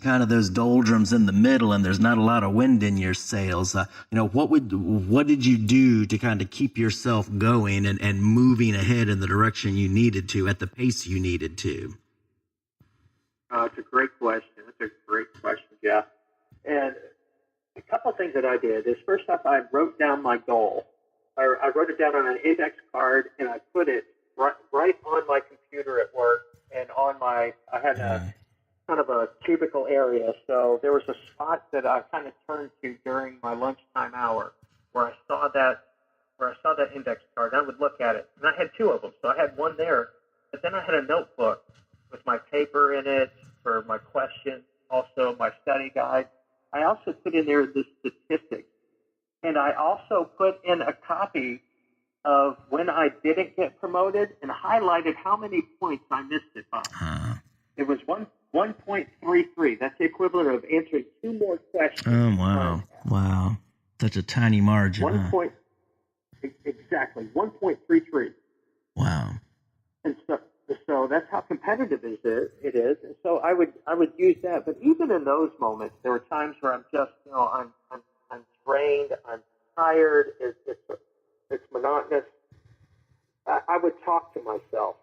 kind of those doldrums in the middle and there's not a lot of wind in your sails, what did you do to kind of keep yourself going and moving ahead in the direction you needed to at the pace you needed to? It's a great question. That's a great question, Jeff. And a couple of things that I did is, first off, I wrote down my goal. I wrote it down on an index card, and I put it right on my computer at work, and I had a kind of a cubicle area, so there was a spot that I kind of turned to during my lunchtime hour where I saw that index card, and I would look at it. And I had two of them, so I had one there, but then I had a notebook with my paper in it for my questions, also my study guide. I also put in there the statistics, and I also put in a copy of when I didn't get promoted and highlighted how many points I missed it by. It was 1.33. That's the equivalent of answering two more questions. Oh, wow. Wow. Such a tiny margin. Exactly, 1.33. Wow. And so that's how competitive it is. And so I would use that. But even in those moments, there were times where I'm just, I'm drained, I'm tired, it's monotonous. I would talk to myself.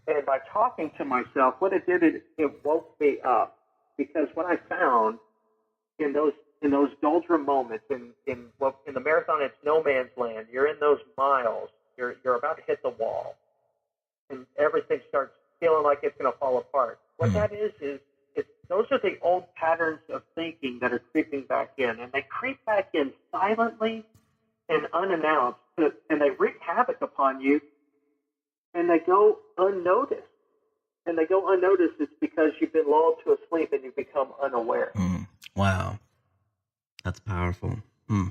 And by talking to myself, what it did, it woke me up. Because what I found in those doldrum moments, in the marathon, it's no man's land. You're in those miles. You're about to hit the wall, and everything starts feeling like it's going to fall apart. What that is those are the old patterns of thinking that are creeping back in, and they creep back in silently and unannounced, and they wreak havoc upon you, and they go unnoticed. And they go unnoticed. It's because you've been lulled to a sleep and you become unaware. Wow, that's powerful. So,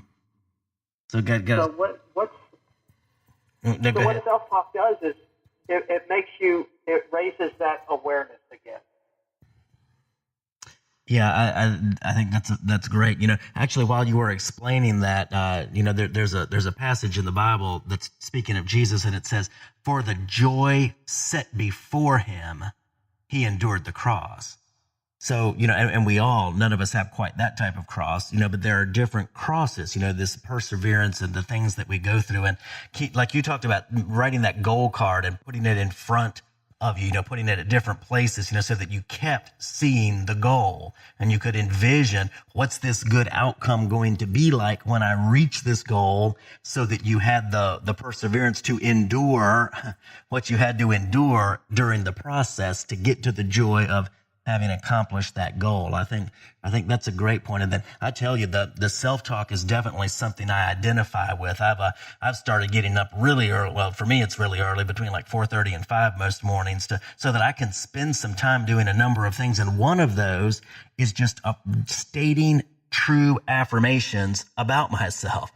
what self-talk does is it raises that awareness again. Yeah, I think that's great. Actually, while you were explaining that, there's a passage in the Bible that's speaking of Jesus, and it says, "For the joy set before him, he endured the cross." So, and we all, none of us have quite that type of cross, but there are different crosses, this perseverance and the things that we go through. And like you talked about, writing that goal card and putting it in front of you, putting it at different places, so that you kept seeing the goal and you could envision what's this good outcome going to be like when I reach this goal, so that you had the perseverance to endure what you had to endure during the process to get to the joy of having accomplished that goal. I think that's a great point. And then I tell you, the self-talk is definitely something I identify with. I've started getting up really early. Well, for me, it's really early, between like 4:30 and 5 most mornings, so that I can spend some time doing a number of things. And one of those is just stating true affirmations about myself.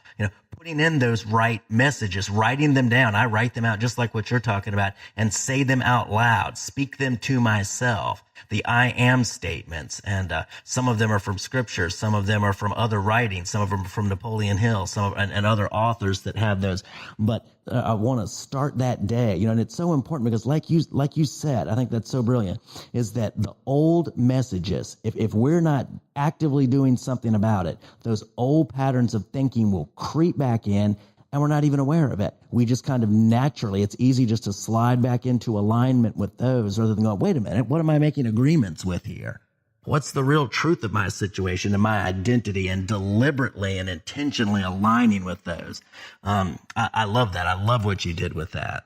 Putting in those right messages, writing them down. I write them out just like what you're talking about, and say them out loud, speak them to myself. The I am statements, and some of them are from scripture, some of them are from other writings, some of them are from Napoleon Hill, and other authors that have those. But I want to start that day, and it's so important because, like you said, I think that's so brilliant, is that the old messages, if we're not actively doing something about it, those old patterns of thinking will creep back in, and we're not even aware of it. We just kind of naturally, it's easy just to slide back into alignment with those, rather than going, wait a minute, what am I making agreements with here? What's the real truth of my situation and my identity, and deliberately and intentionally aligning with those? I love that. I love what you did with that.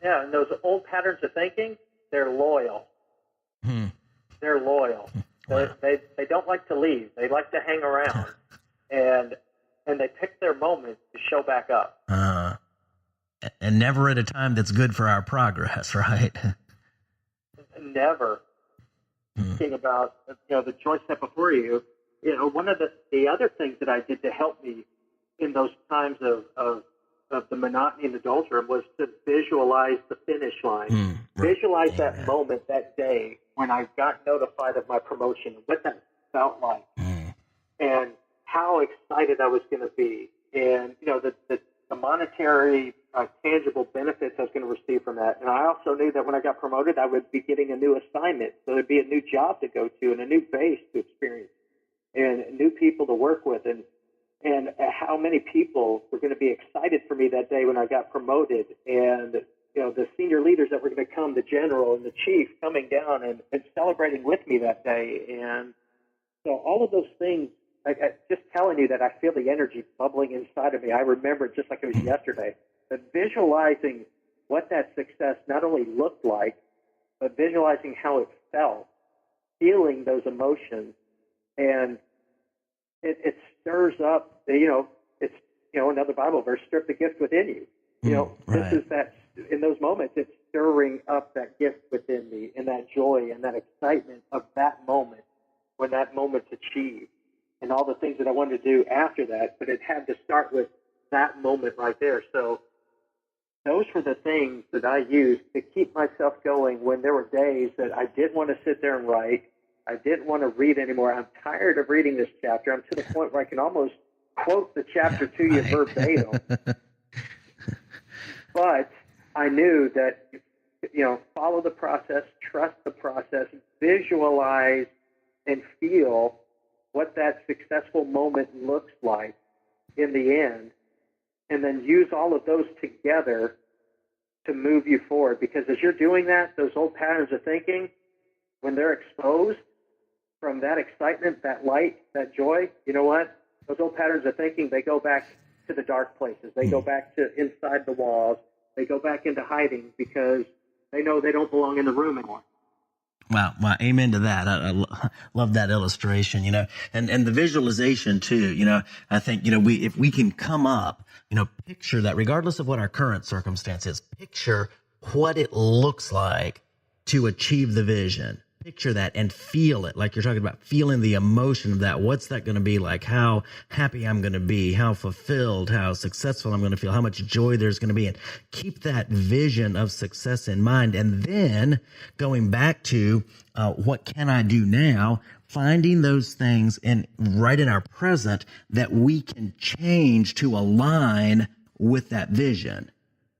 Yeah, and those old patterns of thinking, they're loyal. They're loyal. Wow. They don't like to leave. They like to hang around. And they pick their moment to show back up. And never at a time that's good for our progress, right? Never. Thinking about the choice set before you. One of the other things that I did to help me in those times of the monotony and the doldrum was to visualize the finish line. Visualize that moment, that day when I got notified of my promotion, what that felt like, and how excited I was going to be. And the monetary tangible benefits I was going to receive from that. And I also knew that when I got promoted, I would be getting a new assignment. So there'd be a new job to go to and a new base to experience and new people to work with. And how many people were going to be excited for me that day when I got promoted, and the senior leaders that were going to come, the general and the chief coming down and celebrating with me that day. And so all of those things, I just telling you that I feel the energy bubbling inside of me. I remember it just like it was yesterday. But visualizing what that success not only looked like, but visualizing how it felt, feeling those emotions, and it stirs up, it's, another Bible verse, strip the gift within you. Right. This is that, in those moments, it's stirring up that gift within me and that joy and that excitement of that moment, when that moment's achieved, and all the things that I wanted to do after that, but it had to start with that moment right there. So those were the things that I used to keep myself going when there were days that I didn't want to sit there and write. I didn't want to read anymore. I'm tired of reading this chapter. I'm to the point where I can almost quote the chapter to you verbatim. But I knew that, follow the process, trust the process, visualize and feel what that successful moment looks like in the end, and then use all of those together to move you forward. Because as you're doing that, those old patterns of thinking, when they're exposed from that excitement, that light, that joy, you know what? Those old patterns of thinking, they go back to the dark places. They go back to inside the walls. They go back into hiding because they know they don't belong in the room anymore. Wow. Amen to that. I love that illustration, and the visualization too, I think, if we can come up, picture that regardless of what our current circumstance is, picture what it looks like to achieve the vision. Picture that and feel it, like you're talking about, feeling the emotion of that. What's that going to be like? How happy I'm going to be, how fulfilled, how successful I'm going to feel, how much joy there's going to be. And keep that vision of success in mind. And then going back to what can I do now, finding those things right in our present that we can change to align with that vision.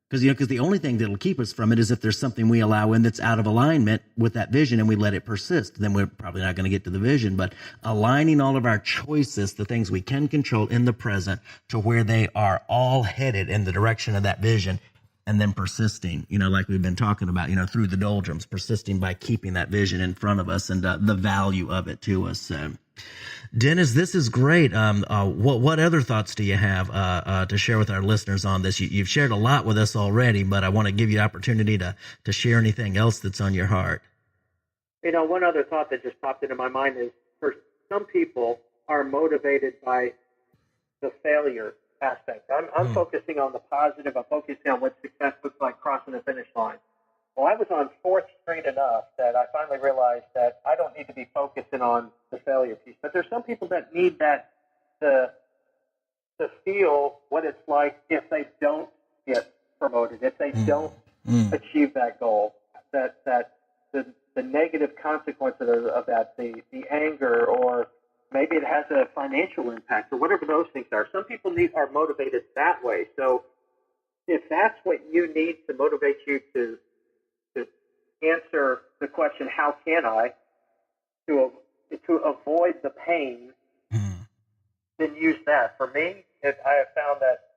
Because the only thing that'll keep us from it is if there's something we allow in that's out of alignment with that vision and we let it persist. Then we're probably not going to get to the vision. But aligning all of our choices, the things we can control in the present, to where they are all headed in the direction of that vision, and then persisting, like we've been talking about, through the doldrums, persisting by keeping that vision in front of us and the value of it to us. Dennis, this is great. What other thoughts do you have to share with our listeners on this? You've shared a lot with us already, but I want to give you the opportunity to share anything else that's on your heart. One other thought that just popped into my mind is, for some people are motivated by the failure aspect. I'm focusing on the positive. I'm focusing on what success looks like crossing the finish line. Well, I was on 4th Street enough that I finally realized that I don't need to be focusing on the failure piece. But there's some people that need that to feel what it's like if they don't get promoted, if they don't achieve that goal, that the negative consequences of that, the anger, or maybe it has a financial impact, or whatever those things are. Some people are motivated that way. So if that's what you need to motivate you to answer the question, how can I, to avoid the pain, then use that. For me, I have found that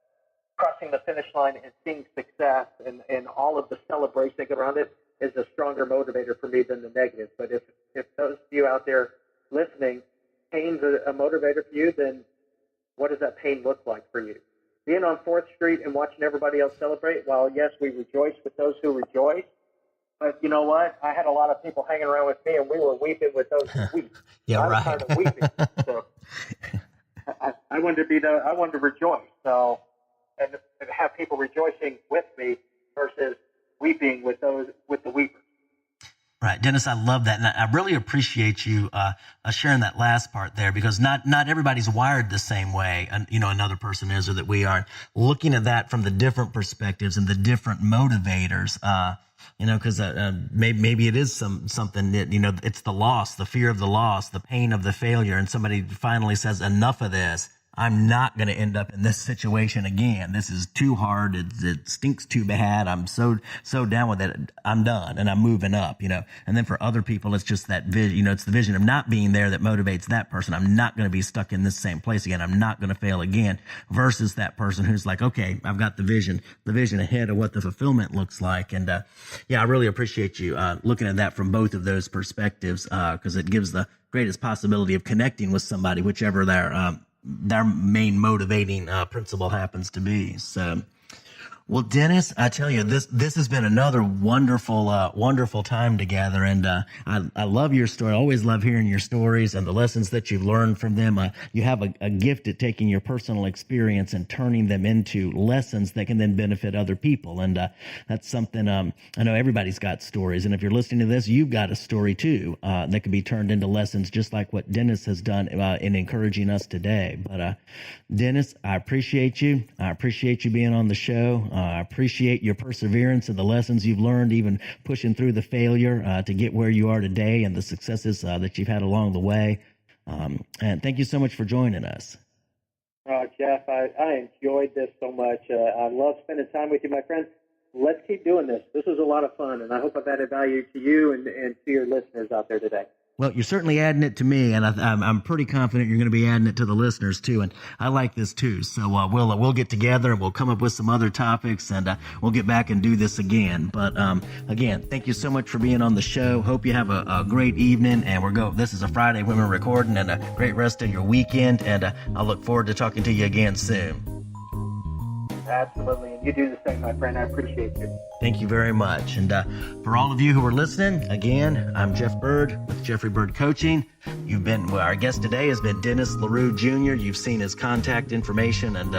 crossing the finish line and seeing success and all of the celebration that go around it is a stronger motivator for me than the negative. But if those of you out there listening, pain's a motivator for you, then what does that pain look like for you? Being on 4th Street and watching everybody else celebrate, while yes, we rejoice with those who rejoice, but you know what? I had a lot of people hanging around with me, and we were weeping with those who weep. Yeah, I was right. tired of weeping, so I wanted to I wanted to rejoice. So and have people rejoicing with me versus weeping with the weepers. Right, Dennis, I love that, and I really appreciate you sharing that last part there, because not everybody's wired the same way, another person is, or that we are. Looking at that from the different perspectives and the different motivators, because maybe it is something that, it's the loss, the fear of the loss, the pain of the failure, and somebody finally says, enough of this. I'm not going to end up in this situation again. This is too hard. It stinks too bad. I'm so down with it. I'm done and I'm moving up, And then for other people, it's just that vision, it's the vision of not being there that motivates that person. I'm not going to be stuck in this same place again. I'm not going to fail again, versus that person who's like, okay, I've got the vision ahead of what the fulfillment looks like. And, I really appreciate you, looking at that from both of those perspectives, because it gives the greatest possibility of connecting with somebody, whichever their main motivating principle happens to be. So, well, Dennis, I tell you, this has been another wonderful time together, and I love your story. I always love hearing your stories and the lessons that you've learned from them. You have a gift at taking your personal experience and turning them into lessons that can then benefit other people, and that's something I know everybody's got stories, and if you're listening to this, you've got a story too that can be turned into lessons, just like what Dennis has done in encouraging us today. But Dennis, I appreciate you. I appreciate you being on the show. I appreciate your perseverance and the lessons you've learned, even pushing through the failure to get where you are today, and the successes that you've had along the way. And thank you so much for joining us. Jeff, I enjoyed this so much. I love spending time with you, my friend. Let's keep doing this. This was a lot of fun, and I hope I've added value to you and to your listeners out there today. Well, you're certainly adding it to me, and I'm pretty confident you're going to be adding it to the listeners too. And I like this too. So we'll get together and we'll come up with some other topics, and we'll get back and do this again. But again, thank you so much for being on the show. Hope you have a great evening. And this is a Friday when we're recording, and a great rest of your weekend. And I look forward to talking to you again soon. Absolutely. And you do the same, my friend. I appreciate you. Thank you very much. And for all of you who are listening, again, I'm Jeff Byrd with Jeffrey Byrd Coaching. Our guest today has been Dennis LaRue Jr. You've seen his contact information and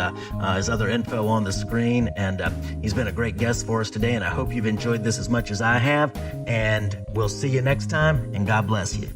his other info on the screen. And he's been a great guest for us today. And I hope you've enjoyed this as much as I have. And we'll see you next time. And God bless you.